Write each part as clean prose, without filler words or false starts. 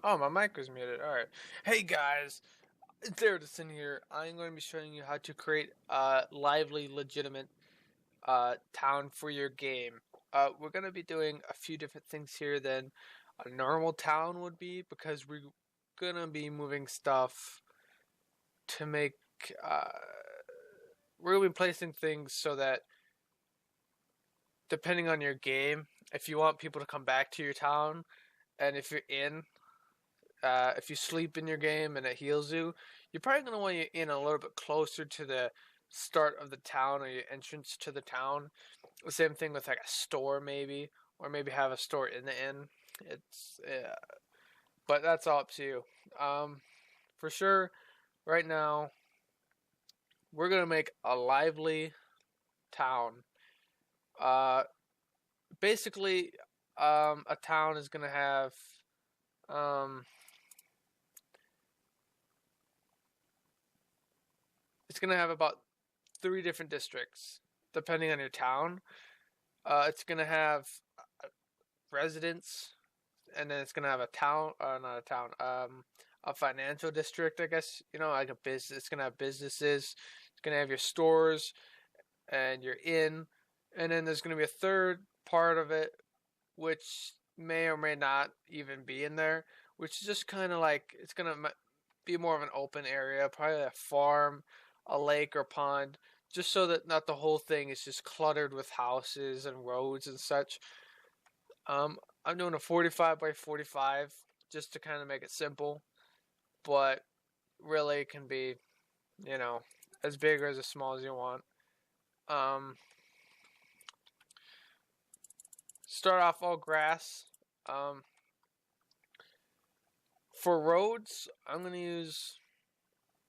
Oh, my mic was muted. Alright. Hey guys, it's Edison here. I'm going to be showing you how to create a lively, legitimate town for your game. We're going to be doing a few different things here than a normal town would be because we're going to be moving stuff to make. We're going to be placing things so that depending on your game, if you want people to come back to your town, and if you sleep in your game and it heals you, you're probably going to want you in a little bit closer to the start of the town or your entrance to the town. The same thing with like a store maybe, or maybe have a store in the inn. It's but that's all up to you. For sure, right now we're gonna make a lively town. Uh, Basically, a town is gonna have um, it's gonna have about 3 different districts depending on your town. It's gonna have residents, and then it's gonna have a town, not a town, a financial district, I guess. You know, like a business. It's gonna have businesses. It's gonna have your stores and your inn, and then there's gonna be a third part of it, which may or may not even be in there, which is just kind of like it's gonna be more of an open area, probably a farm, a lake or pond, just so that not the whole thing is just cluttered with houses and roads and such. I'm doing a 45 by 45 just to kind of make it simple, but really it can be, you know, as big or as small as you want. Um, Start off all grass. For roads, I'm going to use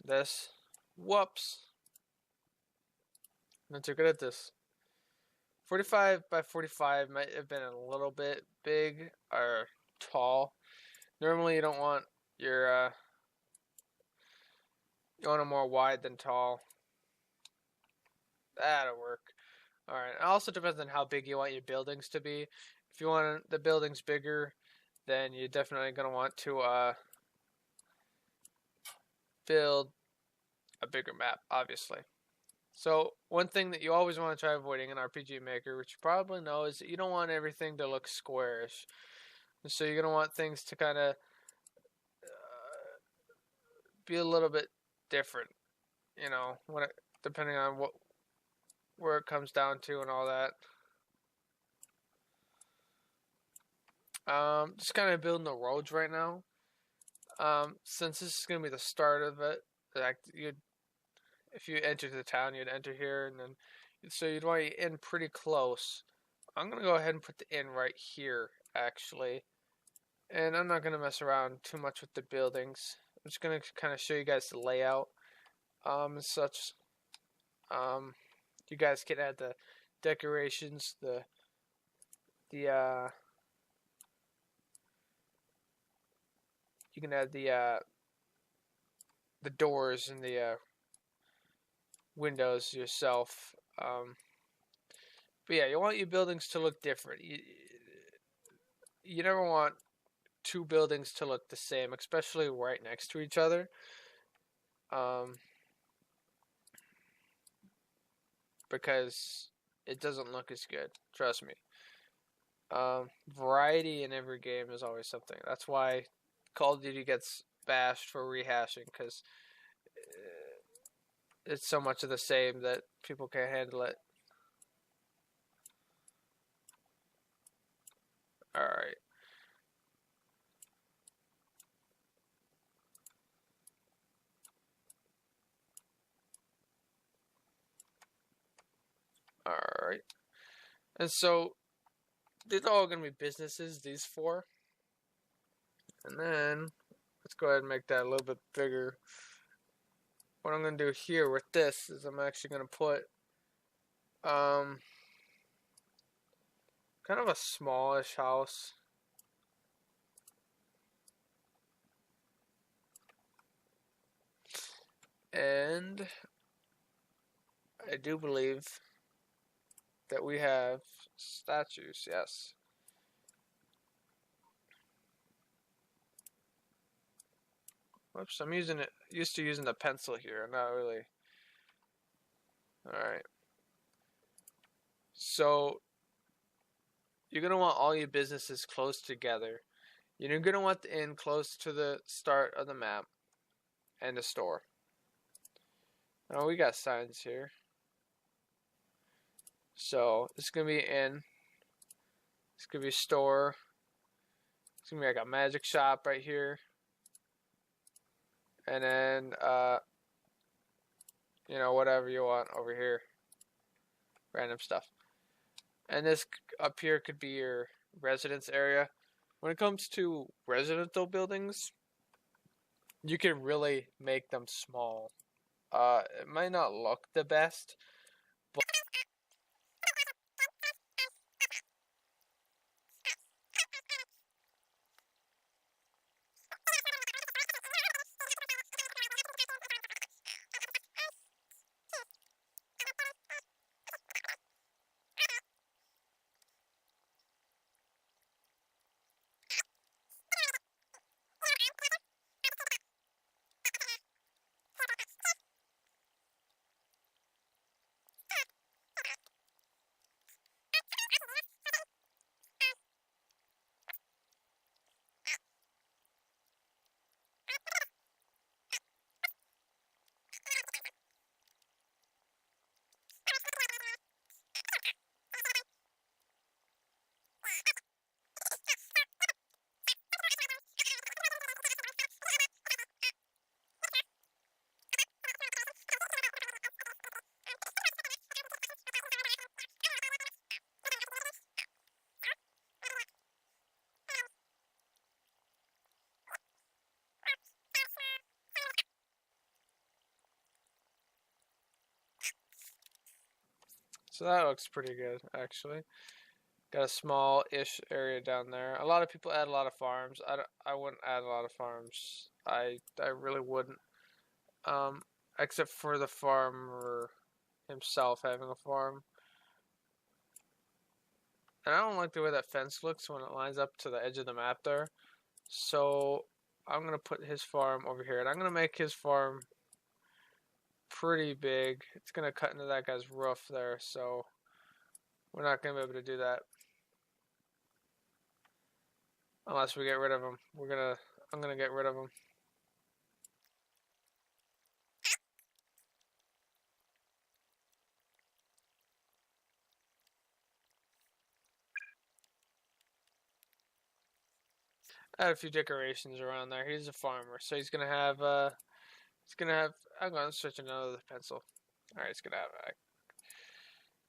this. Whoops. I'm not too good at this. 45 by 45 might have been a little bit big or tall. Normally you don't want your, you want them more wide than tall. That'll work. Alright, it also depends on how big you want your buildings to be. If you want the buildings bigger, then you're definitely going to want to build a bigger map, obviously. So one thing that you always want to try avoiding in RPGmaker, which you probably know, is that you don't want everything to look squarish. So you're going to want things to kind of be a little bit different, you know, depending on where it comes down to and all that. Just kind of building the roads right now. Since this is going to be the start of it, like if you enter the town, you'd enter here, and then so you'd want to end pretty close. I'm going to go ahead and put the inn right here, actually. And I'm not going to mess around too much with the buildings. I'm just going to kind of show you guys the layout and such. You guys can add the decorations, you can add the doors and the windows yourself. But yeah, you want your buildings to look different. You never want 2 buildings to look the same, especially right next to each other. Because it doesn't look as good. Trust me. Variety in every game is always something. That's why Call of Duty gets bashed for rehashing, because it's so much of the same that people can't handle it. Alright. Alright. And so, these are all going to be businesses, these 4. And then, let's go ahead and make that a little bit bigger. What I'm going to do here with this is I'm actually going to put kind of a smallish house. And I do believe that we have statues, yes. Whoops, I'm used to using the pencil here, not really. Alright. So, you're going to want all your businesses close together. You're going to want the inn close to the start of the map and the store. Oh, we got signs here. So, it's going to be inn. It's going to be store. It's going to be like a magic shop right here. And then, you know, whatever you want over here. Random stuff. And this up here could be your residence area. When it comes to residential buildings, you can really make them small. It might not look the best, but so that looks pretty good, actually. Got a small-ish area down there. A lot of people add a lot of farms. I wouldn't add a lot of farms. I really wouldn't. Except for the farmer himself having a farm. And I don't like the way that fence looks when it lines up to the edge of the map there. So I'm going to put his farm over here. And I'm going to make his farm pretty big. It's going to cut into that guy's roof there. So we're not going to be able to do that. Unless we get rid of him. I'm going to get rid of him. Add a few decorations around there. He's a farmer, so he's gonna have I'm gonna switch another pencil. Alright, he's gonna have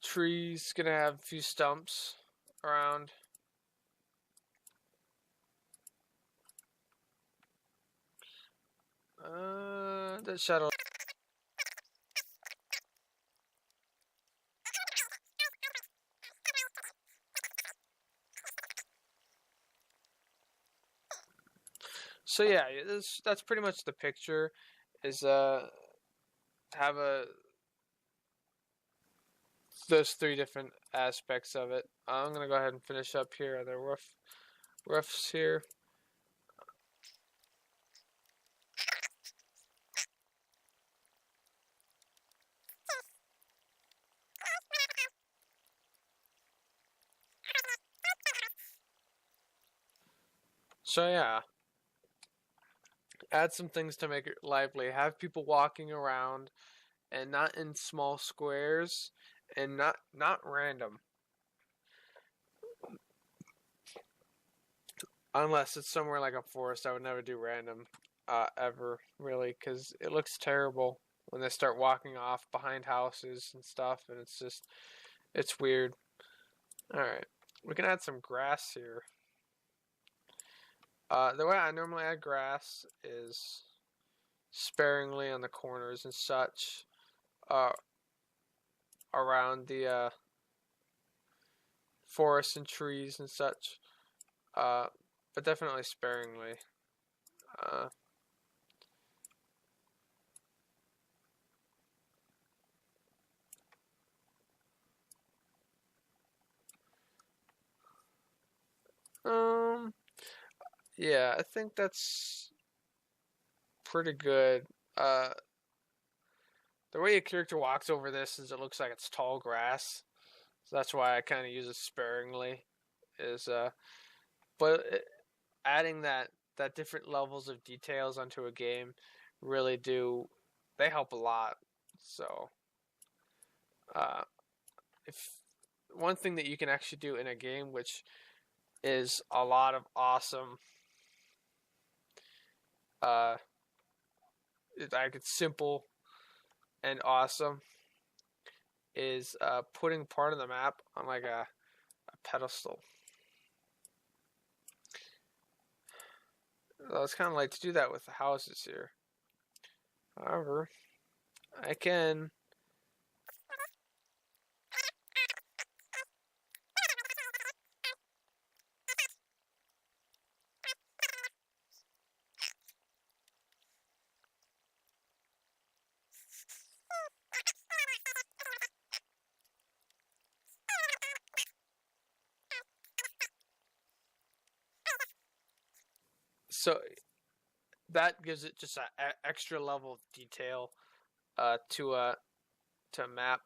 trees, he's gonna have a few stumps around. The shadow. So yeah, that's pretty much the picture. Is have those three different aspects of it. I'm gonna go ahead and finish up here on the roofs here. So yeah, add some things to make it lively. Have people walking around, and not in small squares, and not random. Unless it's somewhere like a forest, I would never do random, ever really, because it looks terrible when they start walking off behind houses and stuff, and it's weird. All right, we can add some grass here. The way I normally add grass is sparingly on the corners and such, around the forests and trees and such, but definitely sparingly. Yeah, I think that's pretty good. The way a character walks over this is it looks like it's tall grass, so that's why I kind of use it sparingly. Is but adding that different levels of details onto a game really do they help a lot. So if one thing that you can actually do in a game, which is a lot of awesome, like it's simple and awesome, is putting part of the map on like a pedestal. I was kind of like to do that with the houses here. However, I can so that gives it just an extra level of detail to a map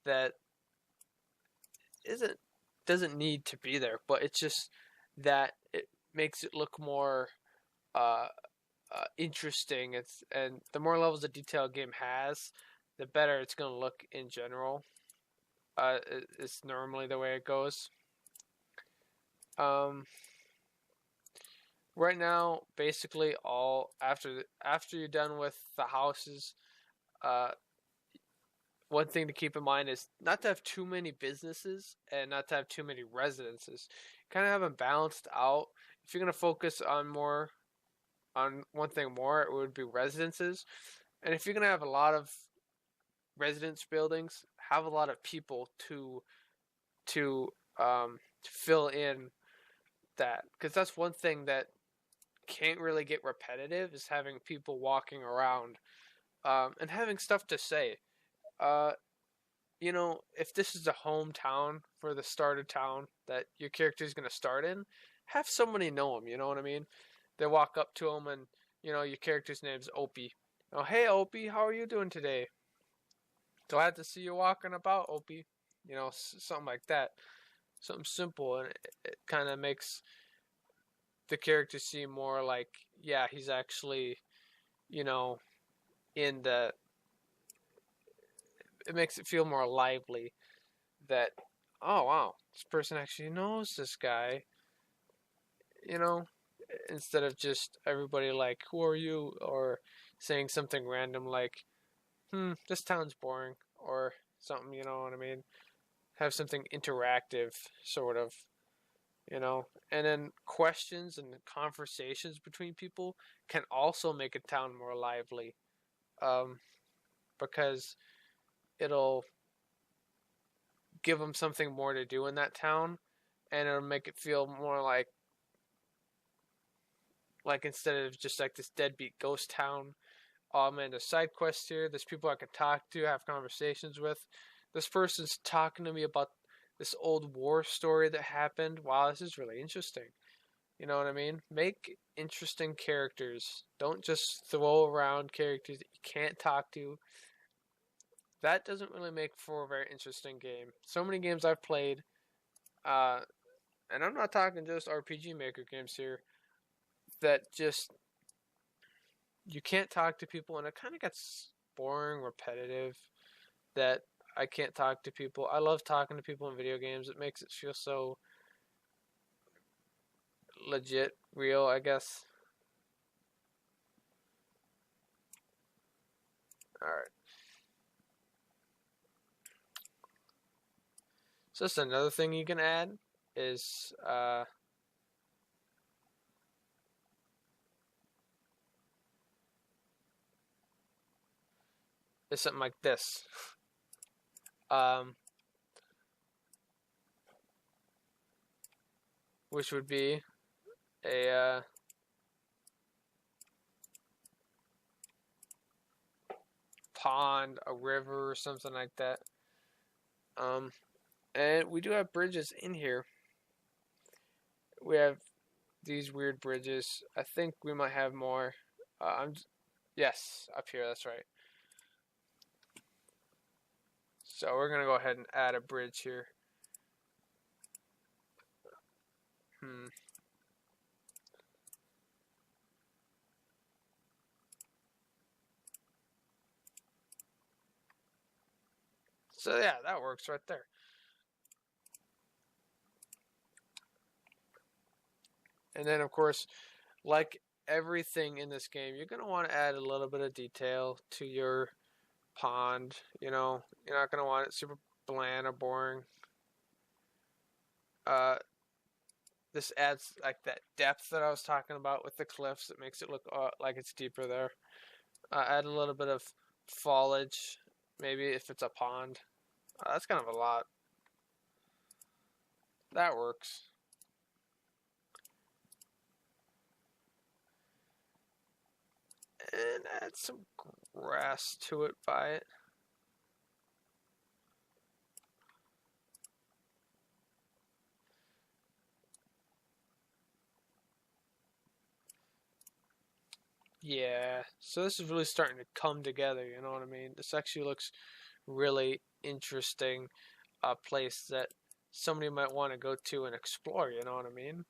that doesn't need to be there, but it's just that it makes it look more uh, interesting. And the more levels of detail a game has, the better it's going to look in general. It's normally the way it goes. Right now, basically all after you're done with the houses, one thing to keep in mind is not to have too many businesses and not to have too many residences. Kind of have them balanced out. If you're gonna focus on one thing more, it would be residences. And if you're gonna have a lot of residence buildings, have a lot of people to fill in that, because that's one thing that can't really get repetitive, is having people walking around and having stuff to say. If this is a hometown for the starter town that your character is going to start in, have somebody know him. You know what I mean? They walk up to him, and your character's name's Opie. Oh, hey Opie, how are you doing today? Glad to see you walking about, Opie. Something like that. Something simple, and it kind of makes the character seem more like, yeah, he's actually, in the. It makes it feel more lively that, oh wow, this person actually knows this guy. Instead of just everybody like, who are you? Or saying something random like, this town's boring, or something, you know what I mean? Have something interactive, sort of. And then questions and conversations between people can also make a town more lively, because it'll give them something more to do in that town, and it'll make it feel more like instead of just like this deadbeat ghost town, oh man, there's side quests here, there's people I can talk to, have conversations with. This person's talking to me about this old war story that happened. Wow, this is really interesting. You know what I mean? Make interesting characters. Don't just throw around characters that you can't talk to. That doesn't really make for a very interesting game. So many games I've played, and I'm not talking just RPGmaker games here, that just you can't talk to people, and it kind of gets boring, repetitive. That I can't talk to people. I love talking to people in video games. It makes it feel so legit, real, I guess. Alright. So that's another thing you can add is something like this. Which would be a pond, a river, or something like that. And we do have bridges in here. We have these weird bridges. I think we might have more. Yes, up here, that's right. So we're going to go ahead and add a bridge here. So yeah, that works right there. And then of course, like everything in this game, you're going to want to add a little bit of detail to your pond. You know, you're not going to want it super bland or boring. This adds like that depth that I was talking about with the cliffs. It makes it look like it's deeper there. Add a little bit of foliage, maybe if it's a pond. That's kind of a lot. That works. And add some grass to it by it. Yeah, so this is really starting to come together, you know what I mean? This actually looks really interesting, a place that somebody might want to go to and explore, you know what I mean?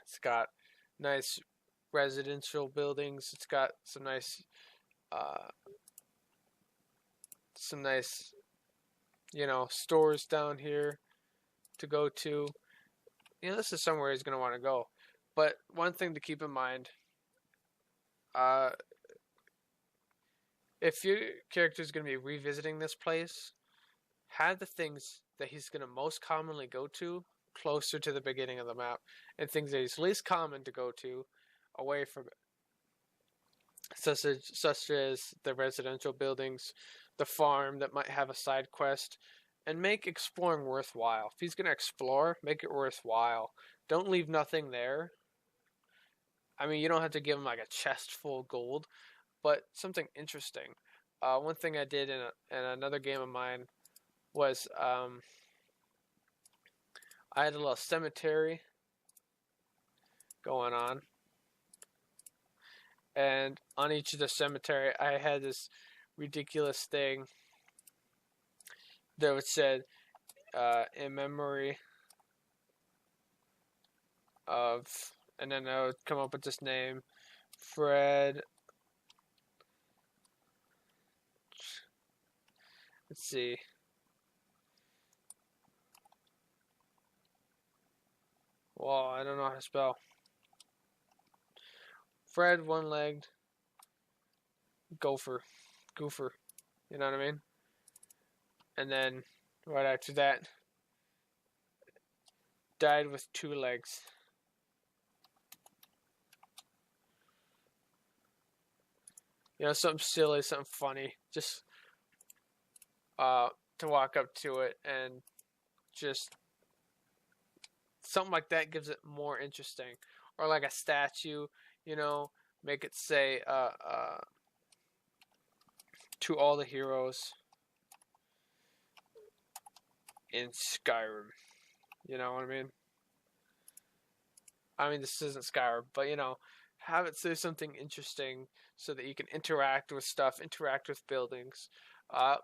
It's got nice residential buildings, it's got uh, some nice, you know, stores down here to go to. You know, this is somewhere he's going to want to go. But one thing to keep in mind, uh, if your character is going to be revisiting this place, have the things that he's going to most commonly go to closer to the beginning of the map, and things that he's least common to go to away from it. Such as the residential buildings, the farm that might have a side quest, and make exploring worthwhile. If he's going to explore, make it worthwhile. Don't leave nothing there. I mean, you don't have to give him like a chest full of gold, but something interesting. One thing I did in another game of mine was I had a little cemetery going on, and on each of the cemetery I had this ridiculous thing that would said in memory of, and then I would come up with this name, Fred. Let's see. Well, I don't know how to spell. Fred one-legged gopher. Goofer. You know what I mean? And then right after that, died with 2 legs. You know, something silly, something funny. Just to walk up to it and just something like that gives it more interesting. Or like a statue, you know, make it say to all the heroes in Skyrim. You know what I mean? I mean, this isn't Skyrim, but you know, have it say something interesting so that you can interact with stuff, interact with buildings.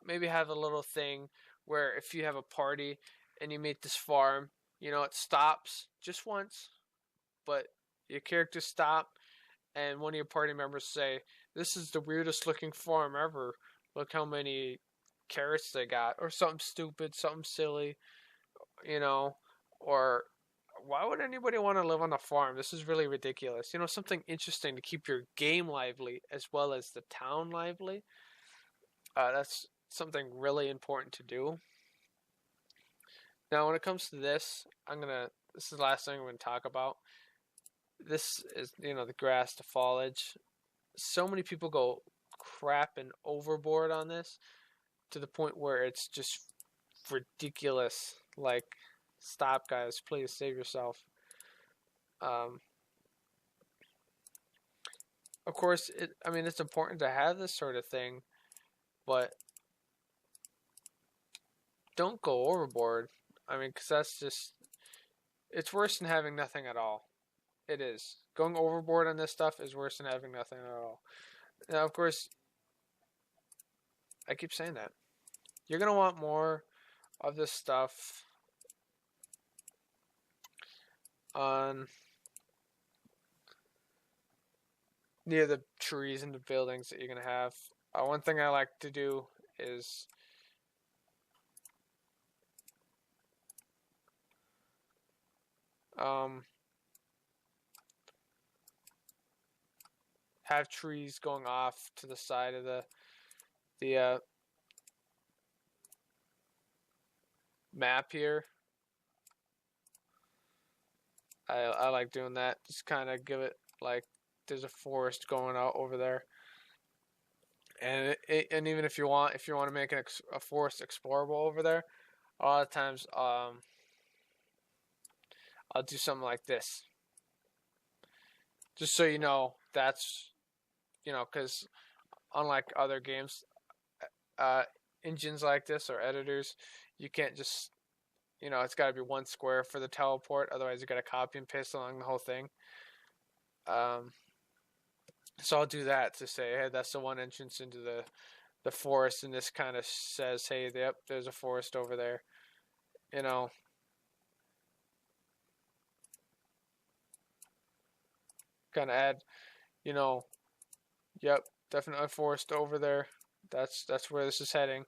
Maybe have a little thing where if you have a party and you meet this farm, you know, it stops just once, but your characters stop, and one of your party members say, "This is the weirdest looking farm ever. Look how many carrots they got," or something stupid, something silly, you know, or why would anybody want to live on a farm? This is really ridiculous. You know, something interesting to keep your game lively as well as the town lively. That's something really important to do. Now, when it comes to this, this is the last thing I'm gonna talk about. This is, you know, the grass, the foliage. So many people go crapping overboard on this to the point where it's just ridiculous. Like, stop, guys! Please save yourself. Of course, I mean, it's important to have this sort of thing, but don't go overboard. I mean, because that's just, it's worse than having nothing at all. It is. Going overboard on this stuff is worse than having nothing at all. Now, of course, I keep saying that. You're going to want more of this stuff on near the trees and the buildings that you're going to have. One thing I like to do is have trees going off to the side of the map here. I like doing that. Just kind of give it like there's a forest going out over there, and and even if you want to make a forest explorable over there, a lot of times I'll do something like this, just so you know that's because unlike other games, engines like this or editors, you can't just it's got to be one square for the teleport. Otherwise, you got to copy and paste along the whole thing. So I'll do that to say, hey, that's the one entrance into the forest, and this kind of says, hey, yep, there's a forest over there. Kind of add, yep, definitely a forest over there. That's where this is heading.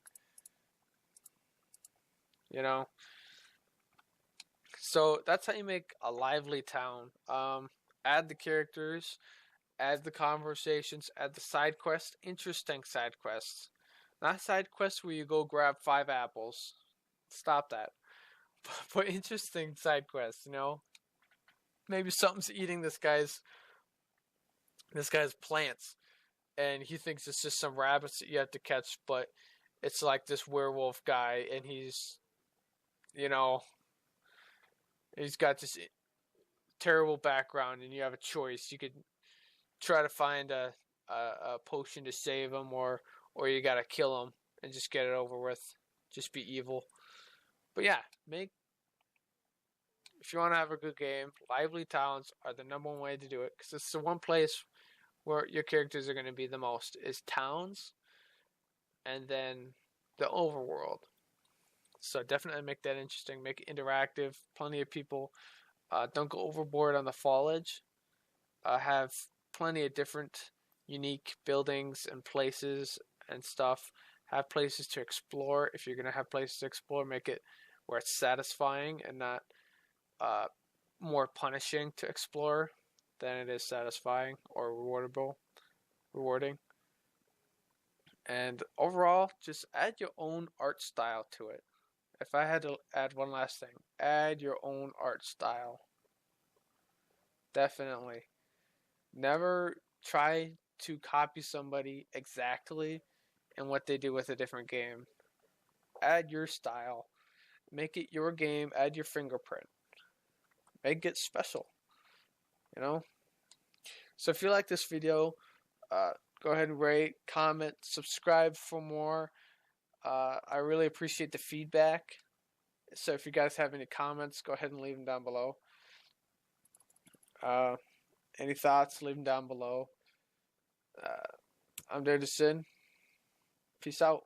So that's how you make a lively town. Add the characters, add the conversations, add the side quests, interesting side quests. Not side quests where you go grab 5 apples. Stop that. But interesting side quests, Maybe something's eating this guy's plants, and he thinks it's just some rabbits that you have to catch, but it's like this werewolf guy, and he's got this terrible background, and you have a choice. You could try to find a potion to save him, or you gotta kill him and just get it over with. Just be evil. But yeah, if you want to have a good game, lively towns are the number one way to do it, because it's the one place where your characters are going to be the most, is towns, and then the overworld. So definitely make that interesting, make it interactive, plenty of people. Don't go overboard on the foliage. Have plenty of different unique buildings and places and stuff. Have places to explore. If you're going to have places to explore, make it where it's satisfying and not more punishing to explore than it is satisfying or rewarding. And overall, just add your own art style to it. If I had to add one last thing, add your own art style. Definitely. Never try to copy somebody exactly in what they do with a different game. Add your style. Make it your game. Add your fingerprint. Make it special. So if you like this video, go ahead and rate, comment, subscribe for more. I really appreciate the feedback. So if you guys have any comments, go ahead and leave them down below. Any thoughts, leave them down below. I'm there to sin. Peace out.